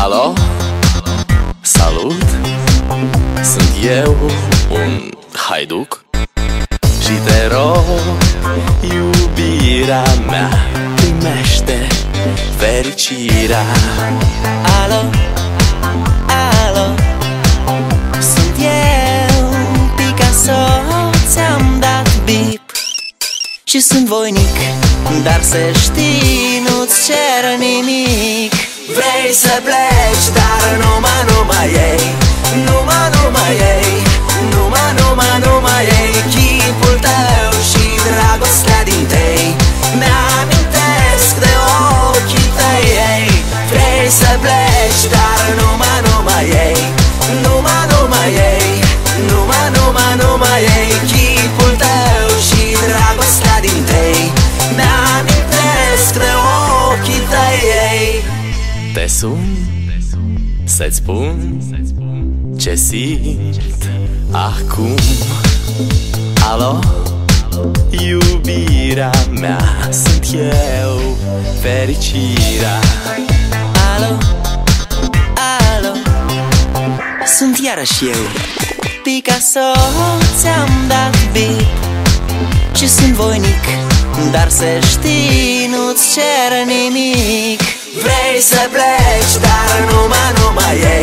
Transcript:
Alo, salut, sunt eu, un haiduc și te rog, iubirea mea, primește fericirea. Alo, alo, sunt eu, Picasso, ți-am dat bip și sunt voinic, dar să știi, nu-ți cer nimic. Vrei să pleci, dar numai ei, numai ei, numai ei, chipul tău și dragostea din tei mi-amintesc de ochii tăi, ei. Vrei să pleci, dar numai ei, numai ei, numai ei, chipul tău și dragostea din tei mi-amintesc de ochii tăi, ei. Te sun să-ți spun ce simt acum. Alo, iubirea mea, sunt eu, fericirea. Alo, alo, sunt iarăși eu, Picasso, ți-am dat bip și sunt voinic, dar să știi, nu-ți cer nimic. Vrei să pleci, dar numai ei,